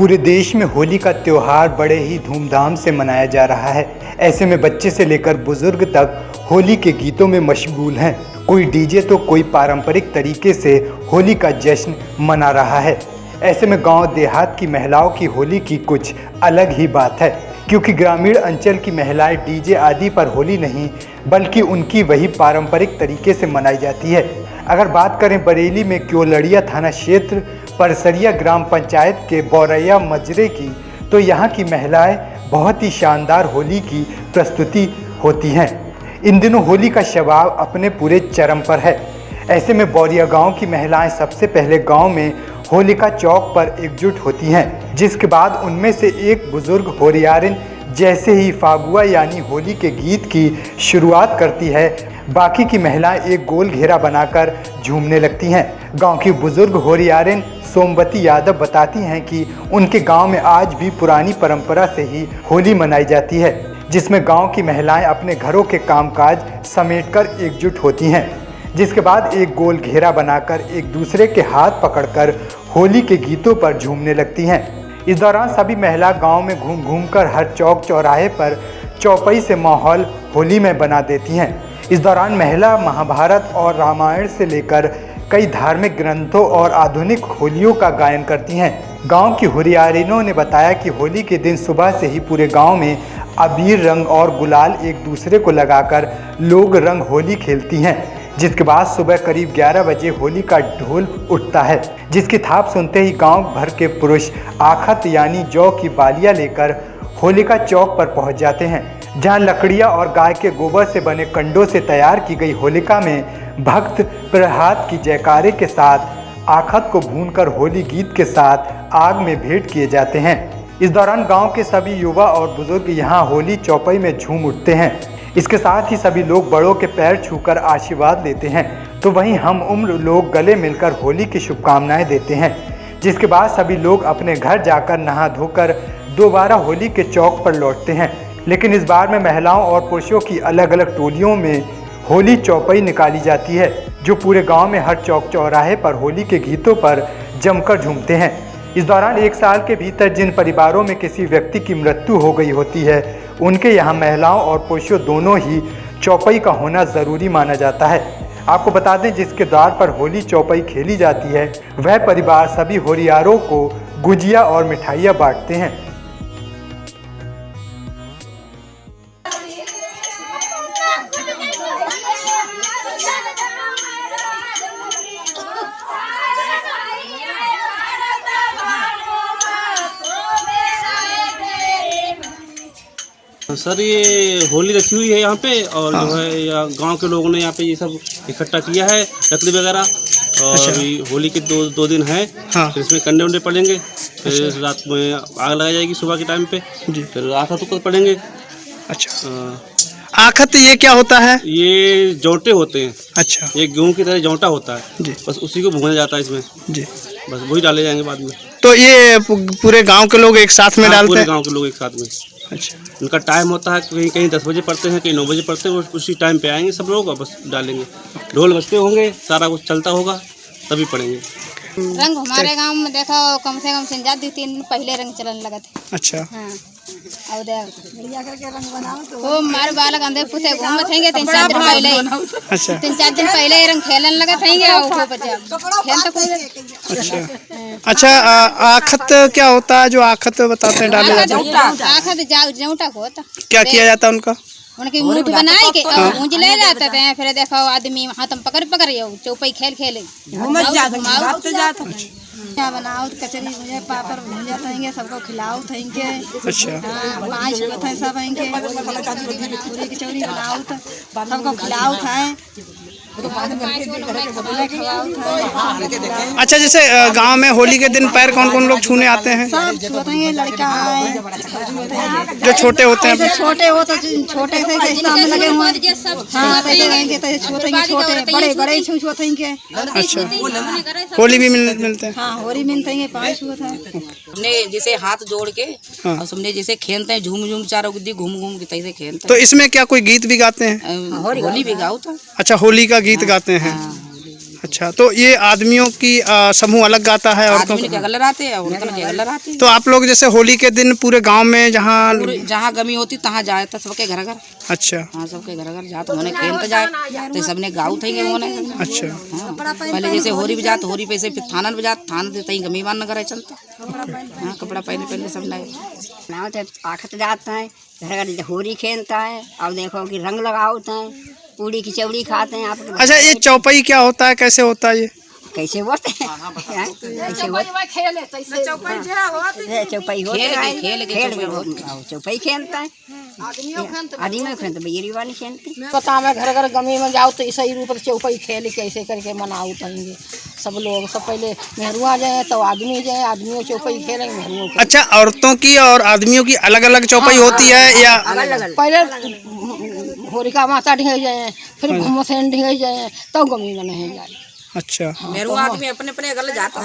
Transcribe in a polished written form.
पूरे देश में होली का त्यौहार बड़े ही धूमधाम से मनाया जा रहा है। ऐसे में बच्चे से लेकर बुजुर्ग तक होली के गीतों में मशगूल हैं। कोई डीजे तो कोई पारंपरिक तरीके से होली का जश्न मना रहा है। ऐसे में गांव देहात की महिलाओं की होली की कुछ अलग ही बात है, क्योंकि ग्रामीण अंचल की महिलाएं डीजे आदि पर होली नहीं बल्कि उनकी वही पारंपरिक तरीके से मनाई जाती है। अगर बात करें बरेली में क्योलड़िया थाना क्षेत्र परसरिया ग्राम पंचायत के बौरैया मजरे की, तो यहाँ की महिलाएं बहुत ही शानदार होली की प्रस्तुति होती हैं। इन दिनों होली का शबाब अपने पूरे चरम पर है। ऐसे में बौरिया गांव की महिलाएं सबसे पहले गांव में होलिका चौक पर एकजुट होती हैं, जिसके बाद उनमें से एक बुजुर्ग होरियारिन जैसे ही फागुआ यानी होली के गीत की शुरुआत करती है, बाकी की महिलाएं एक गोल घेरा बनाकर झूमने लगती हैं। गांव की बुजुर्ग होरियारिन सोमवती यादव बताती हैं कि उनके गांव में आज भी पुरानी परंपरा से ही होली मनाई जाती है, जिसमें गांव की महिलाएं अपने घरों के कामकाज समेटकर एकजुट होती हैं, जिसके बाद एक गोल घेरा बनाकर एक दूसरे के हाथ पकड़कर होली के गीतों पर झूमने लगती हैं। इस दौरान सभी महिला गांव में घूम घूम कर हर चौक चौराहे पर चौपाई से माहौल होली में बना देती हैं। इस दौरान महिला महाभारत और रामायण से लेकर कई धार्मिक ग्रंथों और आधुनिक होलियों का गायन करती हैं। गांव की हुरियारिनों ने बताया कि होली के दिन सुबह से ही पूरे गांव में अबीर रंग और गुलाल एक दूसरे को लगाकर लोग रंग होली खेलती हैं, जिसके बाद सुबह करीब 11 बजे होली का ढोल उठता है, जिसकी थाप सुनते ही गांव भर के पुरुष आखत यानी जौ की बालियां लेकर होलिका चौक पर पहुंच जाते हैं, जहां लकड़ियां और गाय के गोबर से बने कंडों से तैयार की गई होलिका में भक्त प्रहलाद की जयकारे के साथ आखत को भूनकर होली गीत के साथ आग में भेंट किए जाते हैं। इस दौरान गांव के सभी युवा और बुजुर्ग यहां होली चौपाई में झूम उठते हैं। इसके साथ ही सभी लोग बड़ों के पैर छूकर आशीर्वाद लेते हैं, तो वहीं हम उम्र लोग गले मिलकर होली की शुभकामनाएं देते हैं, जिसके बाद सभी लोग अपने घर जाकर नहा धोकर दोबारा होली के चौक पर लौटते हैं। लेकिन इस बार में महिलाओं और पुरुषों की अलग अलग टोलियों में होली चौपाई निकाली जाती है, जो पूरे गांव में हर चौक चौराहे पर होली के गीतों पर जमकर झूमते हैं। इस दौरान एक साल के भीतर जिन परिवारों में किसी व्यक्ति की मृत्यु हो गई होती है, उनके यहाँ महिलाओं और पुरुषों दोनों ही चौपाई का होना ज़रूरी माना जाता है। आपको बता दें, जिसके द्वार पर होली चौपाई खेली जाती है, वह परिवार सभी होरियारों को गुजिया और मिठाइयाँ बांटते हैं। सर, ये होली रखी हुई है यहाँ पे, और जो है गांव के लोगों ने यहाँ पे ये सब इकट्ठा किया है, लकड़ी वगैरह। और अभी होली के दो दिन हैं। फिर इसमें कंडे उंडे पड़ेंगे, फिर रात में आग लगाई जाएगी सुबह के टाइम पे जी। फिर आखत को पड़ेंगे। अच्छा, आखत ये क्या होता है? ये जौंटे होते हैं। अच्छा, ये गेहूँ की तरह जौंटा होता है जी। बस उसी को भूना जाता है इसमें जी। बस वही डाले जाएंगे बाद में। तो ये पूरे गांव के लोग एक साथ में डालते हैं? पूरे गांव के लोग एक साथ में। अच्छा, उनका टाइम होता है, कहीं कहीं 10 बजे पढ़ते हैं, कहीं 9 बजे पढ़ते हैं। उसी टाइम पे आएंगे सब लोग और बस डालेंगे। ढोल बजते होंगे, सारा कुछ चलता होगा, तभी पढ़ेंगे। रंग हमारे गांव में देखो कम से कम 2-3 दिन पहले रंग चलन लगा थे। अच्छा, हाँ। और रंग बनाओ तो मारे बालक अंदर पुते घूमत हैंगे 3-4 दिन पहले। अच्छा, 3-4 दिन पहले रंग खेलन लगा हैंगे और वो बच्चा खेल तो कोई। अच्छा। अच्छा, आखत क्या होता है जो आखत बताते हैं डाले जाते हैं? आखत जौटा को होता। क्या किया जाता है उनका? उनकी मूठ बनाई के और ऊंज ले जाते थे। फिर देखो आदमी हाथ में पकड़ चौपाई खेले क्या बनाओ, कचरी भुजे, पापड़ भुजा थेंगे, सबको खिलाओ थेंगे। अच्छा, हाँ, 5 गो थे सब हैंगे। पूरी कचौरी बनाओ तो सबको खिलाओ थे। अच्छा, जैसे गांव में होली के दिन पैर कौन कौन लोग छूने आते हैं? सब छूते हैं, लड़का है जो छोटे होते हैं। छोटे हो तो छोटे से सामने लगे हुए। हाँ, तो छूतेंगे, छोटे बड़े बड़े छूतेंगे। अच्छा, होली भी मिलते हैं? हाँ, होली मिलते हैं, 5 हुआ था। हमने जैसे हाथ जोड़ के और सबने जैसे खेलते हैं, झूम झूम चारों गुद्दी घूम घूम के तैसे खेलते हैं। तो इसमें क्या कोई गीत भी गाते हैं? होली भी गाओ था। अच्छा, होली का गीत गाते हैं। अच्छा, तो ये आदमियों की समूह अलग गाता है, औरतों आदमी के गलर आते हैं, औरतों के गलर आते हैं। तो आप लोग जैसे होली के दिन पूरे गांव में जहाँ गमी होती तहाँ जाए तो सबके घर घर। अच्छा हाँ, सबके घर घर जात होने खेलते जाए तो सबने गाँव थे होने। अच्छा। हाँ, पहले जैसे होरी भी जात, होरी पे से फिर थाना भी जात, थाना देते ही गमी मान नगर है चलता। हाँ, कपड़ा पहले पहले सब लाए आखत जाता है, घर घर होली खेलता है। अब देखो कि रंग लगाते हैं, पूड़ी की चौड़ी खाते हैं। आप अच्छा, ये चौपाई क्या होता है, कैसे होता है ये? कैसे बोलते हैं? कैसे चौपाई होते हैं, चौपाई खेलता है आदमी खेलते, बयरी वाली खेलते। पता में घर घर गमी में जाओ तो सही रूप से चौपाई खेल के ऐसे करके मनाओ तहेंगे सब लोग। सब पहले मेहरुआ जाए तो आदमी जाए, आदमियों चौपाई खेलेंगे मेहरुओं के। अच्छा, औरतों की और आदमियों की अलग अलग चौपाई होती है या पहले होलिका माता ढिगे जाए, फिर घुमसेन ढिगे जाए, तो गमी में नहीं जाए। अच्छा। मेरू आदमी अपने अपने गल जाता।